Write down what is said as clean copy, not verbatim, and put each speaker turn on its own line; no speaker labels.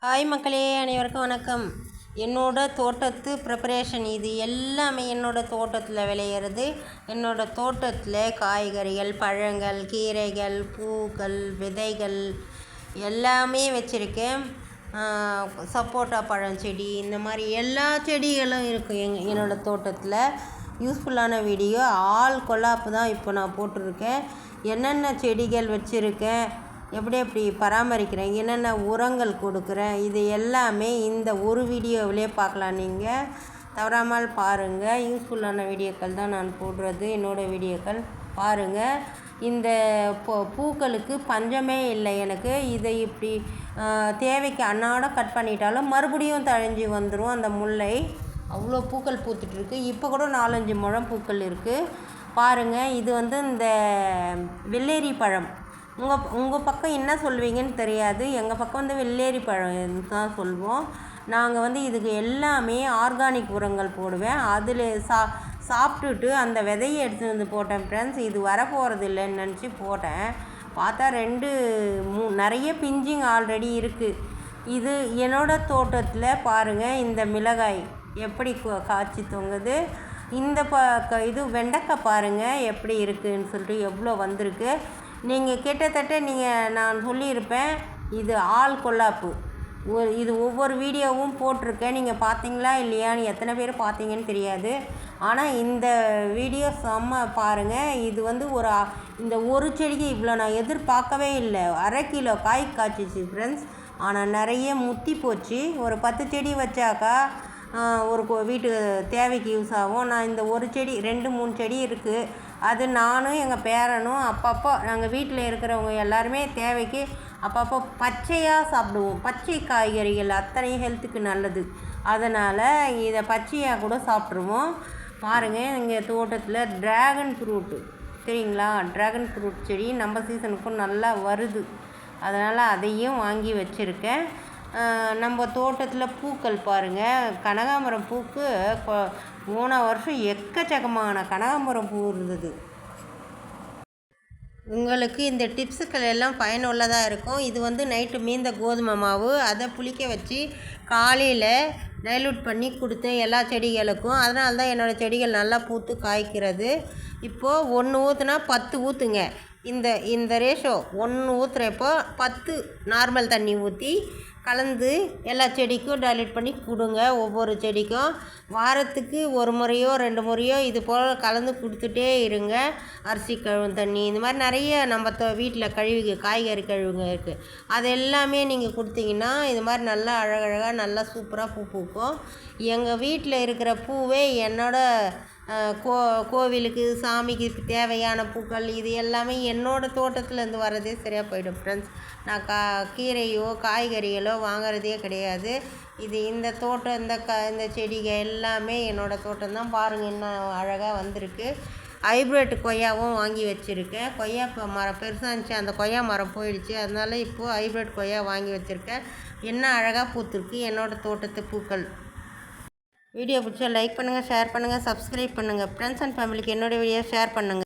Hi மக்களே, அனைவருக்கும் வணக்கம். என்னோடய தோட்டத்து ப்ரிப்பரேஷன் இது எல்லாமே என்னோடய தோட்டத்தில் விளையிறது. என்னோடய தோட்டத்தில் காய்கறிகள், பழங்கள், கீரைகள், பூக்கள், விதைகள் எல்லாமே வச்சுருக்கேன். சப்போட்டா பழம் செடி, இந்த மாதிரி எல்லா செடிகளும் இருக்குது என்னோடய தோட்டத்தில். யூஸ்ஃபுல்லான வீடியோ ஆல் கொலாப்பு தான் இப்போ நான் போட்டிருக்கேன். என்னென்ன செடிகள் வச்சுருக்கேன், எப்படி பராமரிக்கிறேன், என்னென்ன உரங்கள் கொடுக்குறேன், இது எல்லாமே இந்த ஒரு வீடியோவிலே பார்க்கலாம். நீங்கள் தவறாமல் பாருங்கள். யூஸ்ஃபுல்லான வீடியோக்கள் தான் நான் போடுறது. என்னோடய வீடியோக்கள் பாருங்கள். இந்த பூக்களுக்கு பஞ்சமே இல்லை எனக்கு. இதை இப்படி தேவைக்கு அன்னாடம் கட் பண்ணிட்டாலும் மறுபடியும் தழிஞ்சு வந்துடும். அந்த முல்லை அவ்வளோ பூக்கள் பூத்துட்ருக்கு. இப்போ கூட 4-5 முழம் பூக்கள் இருக்குது பாருங்கள். இது இந்த வெள்ளேரி பழம். உங்கள் பக்கம் என்ன சொல்வீங்கன்னு தெரியாது. எங்கள் பக்கம் வெள்ளேரி பழம் தான் சொல்வோம். நாங்கள் இதுக்கு எல்லாமே ஆர்கானிக் உரங்கள் போடுவேன். அதில் சாப்பிட்டுட்டு அந்த விதையை எடுத்து போட்டேன் ஃப்ரெண்ட்ஸ். இது வரப்போகிறது இல்லைன்னு நினச்சி போட்டேன். பார்த்தா நிறைய பிஞ்சிங் ஆல்ரெடி இருக்குது. இது என்னோடய தோட்டத்தில் பாருங்கள். இந்த மிளகாய் எப்படி காய்ச்சி தொங்குது. இந்த இது வெண்டைக்காய் பாருங்கள் எப்படி இருக்குதுன்னு சொல்லிட்டு எவ்வளோ வந்திருக்கு. நீங்கள் கிட்டத்தட்ட நான் சொல்லியிருப்பேன், இது ஆல் கொல்லாப்பு. இது ஒவ்வொரு வீடியோவும் போட்டிருக்கேன். நீங்கள் பார்த்தீங்களா இல்லையான்னு எத்தனை பேர் பார்த்தீங்கன்னு தெரியாது. ஆனால் இந்த வீடியோ செம்ம பாருங்கள். இது இந்த ஒரு செடிக்கு இவ்வளோ நான் எதிர்பார்க்கவே இல்லை. 1/2 கிலோ காய் காய்ச்சிச்சு ஃப்ரெண்ட்ஸ். ஆனால் நிறைய முத்தி போச்சு. ஒரு 10 செடி வச்சாக்கா ஒரு வீட்டுக்கு தேவைக்கு யூஸ் ஆகும். நான் இந்த ஒரு செடி 2-3 செடி இருக்குது. அது நானும் எங்கள் பேரனும் அப்பப்போ நாங்கள் வீட்டில் இருக்கிறவங்க எல்லாருமே தேவைக்கு அப்பப்போ பச்சையாக சாப்பிடுவோம். பச்சை காய்கறிகள் அத்தனையும் ஹெல்த்துக்கு நல்லது. அதனால் இதை பச்சையாக கூட சாப்பிட்ருவோம். பாருங்கள், எங்கள் தோட்டத்தில் ட்ராகன் ஃப்ரூட்டு தெரியுங்களா? ட்ராகன் ஃப்ரூட் செடி நம்ம சீசனுக்கும் நல்லா வருது. அதனால் அதையும் வாங்கி வச்சுருக்கேன். நம்ம தோட்டத்தில் பூக்கள் பாருங்கள். கனகாம்பரம் பூக்கு போன வருஷம் எக்கச்சக்கமான கனகாம்பரம் பூ இருந்தது. உங்களுக்கு இந்த டிப்ஸுக்கள் எல்லாம் பயனுள்ளதாக இருக்கும். இது நைட்டு மீந்த கோதுமை மாவு, அதை புளிக்க வச்சு காலையில் டைலூட் பண்ணி கொடுத்தேன் எல்லா செடிகளுக்கும். அதனால தான் என்னோடய செடிகள் நல்லா பூத்து காய்க்கிறது. இப்போது 1 ஊற்றுனா 10 ஊற்றுங்க. இந்த ரேஷோ 1 ஊற்றுறப்போ 10 நார்மல் தண்ணி ஊற்றி கலந்து எல்லா செடிக்கும் டைலூட் பண்ணி கொடுங்க. ஒவ்வொரு செடிக்கும் வாரத்துக்கு 1 முறையோ 2 முறையோ இது போல் கலந்து கொடுத்துட்டே இருங்க. அரிசி கழுவும் தண்ணி, இந்த மாதிரி நிறைய நம்ம வீட்டில் காய்கறி கழுவுங்க இருக்குது. அது எல்லாமே நீங்கள் கொடுத்தீங்கன்னா இது மாதிரி நல்லா அழகழகாக நல்லா சூப்பராக பூ பூக்கும். எங்கள் வீட்டில் இருக்கிற பூவே கோவிலுக்கு சாமிக்கு தேவையான பூக்கள் இது எல்லாமே என்னோடய தோட்டத்துலேருந்து வர்றதே சரியாக போயிடும் ஃப்ரெண்ட்ஸ். நான் கீரையோ காய்கறிகளோ வாங்குறதே கிடையாது. இந்த தோட்டம் இந்த செடிகள் எல்லாமே என்னோடய தோட்டம் தான். பாருங்கள் என்ன அழகாக வந்திருக்கு. ஹைப்ரிட் கொய்யாவும் வாங்கி வச்சுருக்கேன். கொய்யா மரம் பெருசாக இருந்துச்சு, அந்த கொய்யா மரம் போயிடுச்சு. அதனால இப்போது ஹைப்ரிட் கொய்யா வாங்கி வச்சுருக்கேன். என்ன அழகாக பூத்துருக்கு என்னோடய தோட்டத்து பூக்கள். வீடியோ பிடிச்சா லைக் பண்ணுங்கள், ஷேர் பண்ணுங்கள், சப்ஸ்கிரைப் பண்ணுங்கள். ஃப்ரெண்ட்ஸ் அண்ட் ஃபேமிலிக்கு என்னோடய வீடியோ ஷேர் பண்ணுங்கள்.